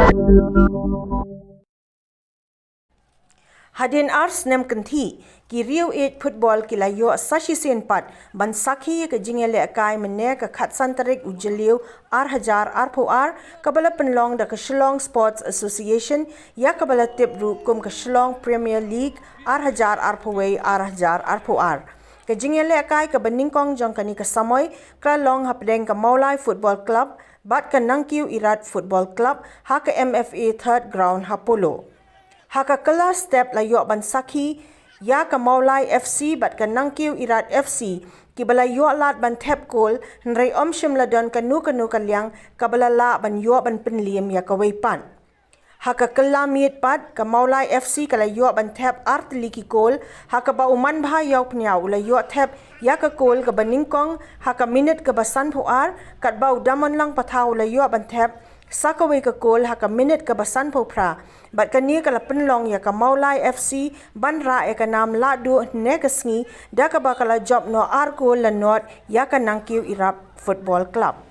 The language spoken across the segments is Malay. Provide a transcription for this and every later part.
Hadien snem kynthih ki riew football kiba shisien pat ban sakhi ke jingialehkai mynne ke khatsan tarik Jylliew Hadjar kabala pynlong da ke Shillong Sports Association ya kabala tip kum ke Shillong Premiere League Hadjar Hadjar ke jingialehkai ke nyngkong jong ke samoi kralong hapdeng ke Mawlai Football Club bat ke Nangkiew Irat Football Club ke MFA Third Ground Polo. Haka kylla step la yok ban sakhi ya ka Mawlai FC bat ka Nangkiew Irat FC kibala iohlad ban tap goal nrei shimladon ka nu kalyang kabala la ban yok ban pynliem ya ka weipan. Haka kylla miet pat ka Mawlai FC kala yok ban tap artliki goal haka ba Manbha Iawphniaw la yok tap ya ka goal ka ban nyngkong haka minute ka ba sanpuar kat ba Damonlang Pathaw la yok ban tap sakaway ka goal haka minute ka basan po pra bat kani kala pynlong ya ka Mawlai FC banra ka nam ladu negasngi da ka bakala job no goal la not ya ka Nangkiew Irat Football Club.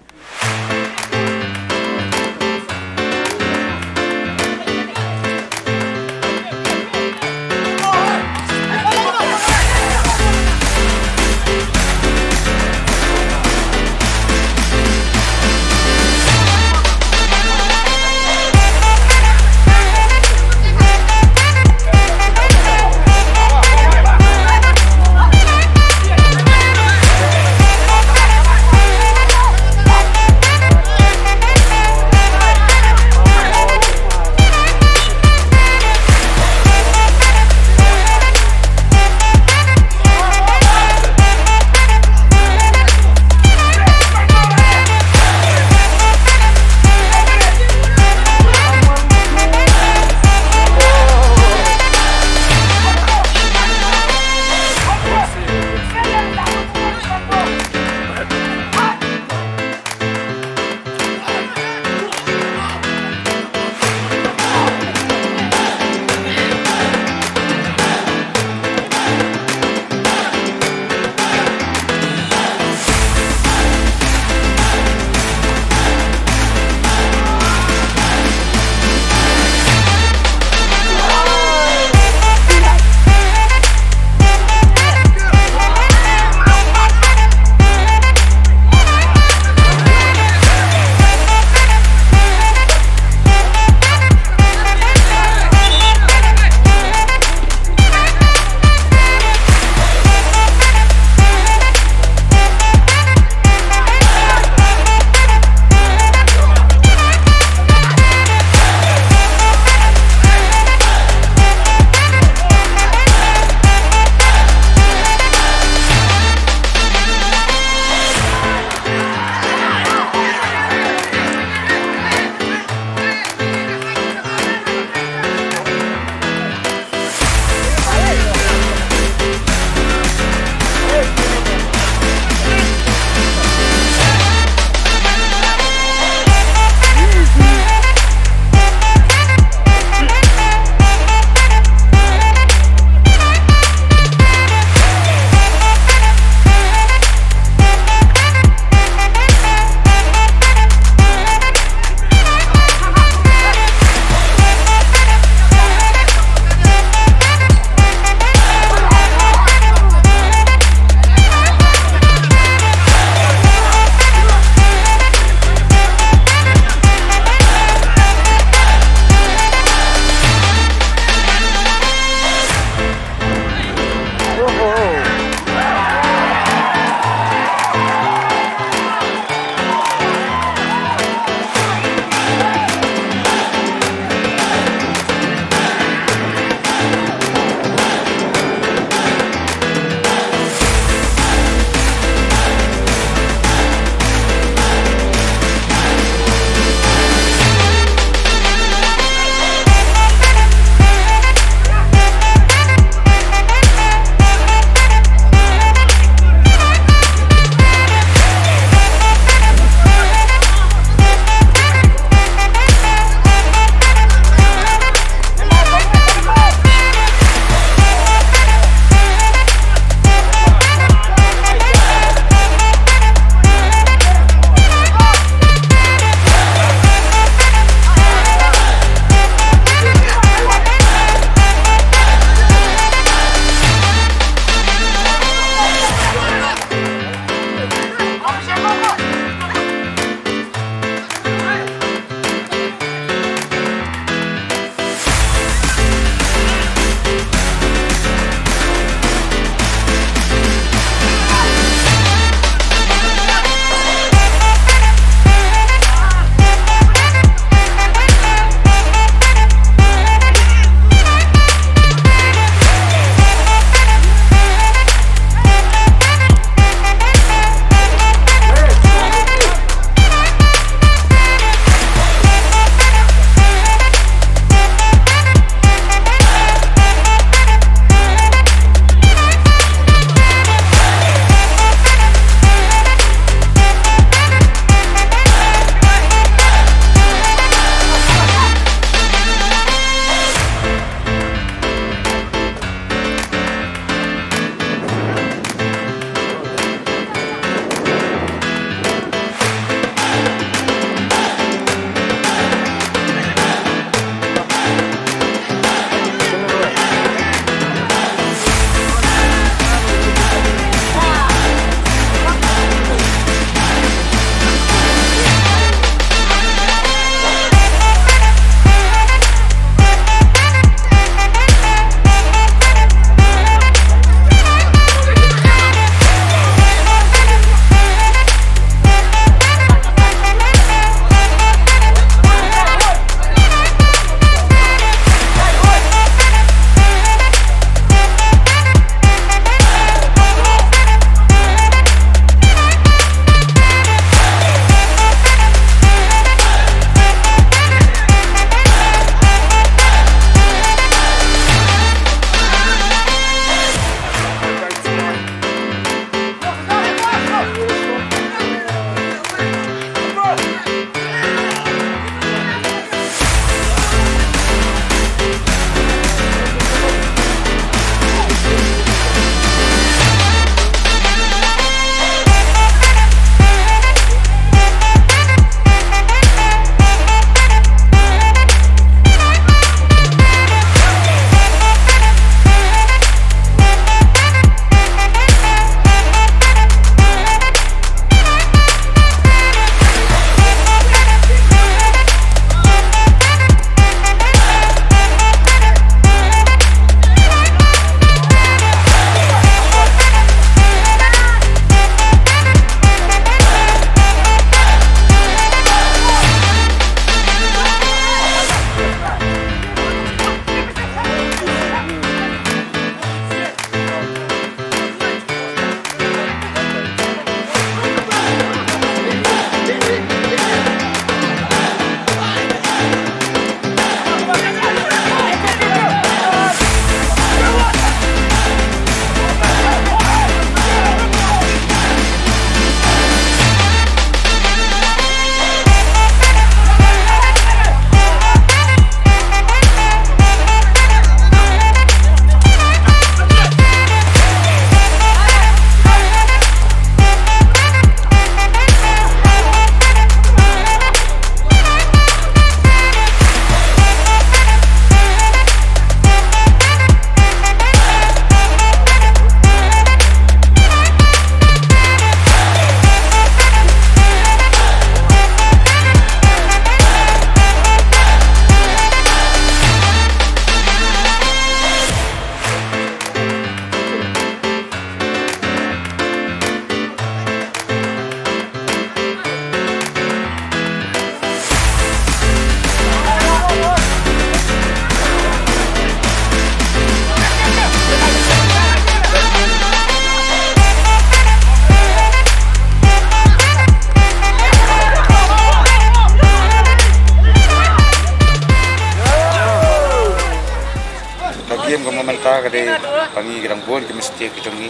mata kade pangi gedang bol ke mesti ke jongi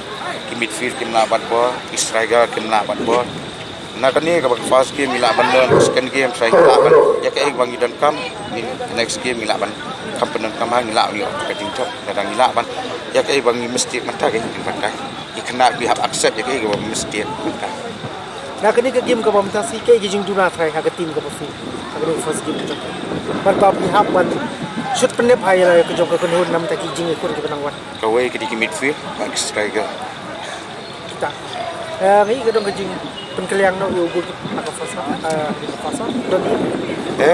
ke midfield ke melabat bol ke striker ke melabat bol na kani ka first game milaban don second game try milaban ya ke bangi dan kam next game milaban kampenan kam hang milak ni ka tingtok kadang milaban ya ke bangi mesti mata ke pantai ikena we have accept ya ke mesti mata na kani ka game ka pamtasi ke jing duna try ka team ka pafi ka first game ka par pa pi hap ban shoot penep hai la ke jong ka kun nam ta ki jing ko ke penang wan ka we ke di midfield ba striker kita ngi ka dong ka jing penkeliang no yo gol ka fasa don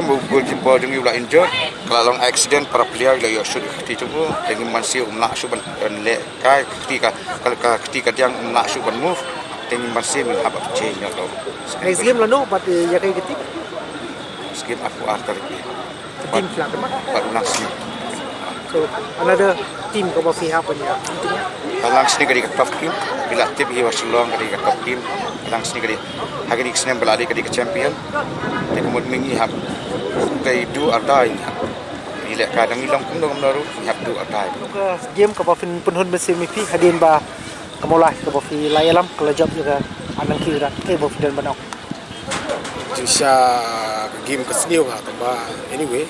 mo goalkeeper Jylliew la injured kalau long accident para player la yo shoot ti tu dengan masih nak shoot ban le kai ketika yang nak shoot ban move dengan masih menghap change no next game la no but ya kai ketik skip aku tarik team flat baru langsung so another team ka ba fi happen ya langsung kadi top team bila tip hi Shillong kadi top team langsung kadi hari ni snem beladi kadi champion te kemudian mingi hab kai do or die ile kadang ilong kum dong naru hab do or die game ka ba fin punhun mesin mi fi Hadien ba ka Mawlai ka ba fi layalam ka job juga Nangkiew Irat ke ba fi dan banok Jinsha game ke senior ba anyway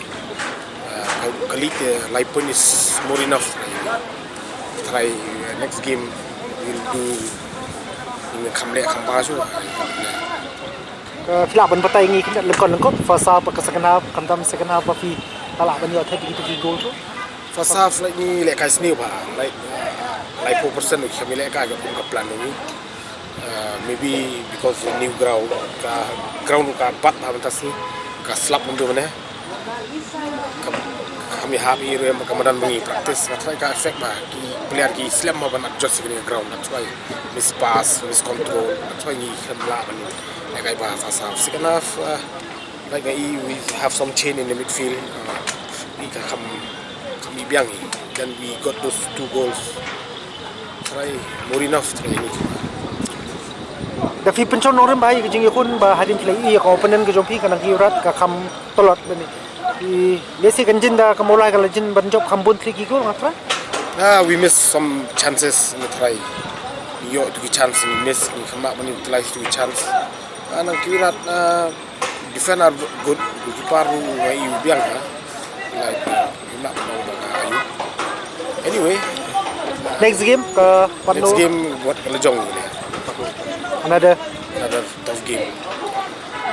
kali life point is more enough try next game we'll do in kamle kamba su khilap ban patai ngi kin lengkon fasa pa ka second half kantam second half pa fi tala ban yo thai ti goal tu first half like ni le kai senior ba like 4% of kamle ka ga plan ni maybe because new ground ka bat ba tas ni ka slap undu mana kami happy rem kamadan bengi practice matrai ka effect ba ki player ki slam ma ban adjust ni ground that's why miss pass miss control that's why ni khamla ban like I ba first half second half like we have some change in the midfield we ka kami biang then we got those 2 goals try more enough try ni da fi penchon norem bai ke jing yakun ba Hadien play ko penen ke jompi kan Nangkiew Irat ka kham tolot bani lesi kan jinda ka Mawlai ka jin ban job khambun tri go ngatra we miss some chances in the try yo to chance we miss ni khama bani utilize to chance Nangkiew Irat defend are good goalkeeper wai biang like nak ayu anyway next game ka next game buat jong ni another tough game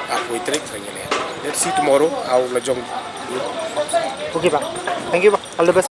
aku tarik ni let's see tomorrow how lajong okay ba thank you ba all the best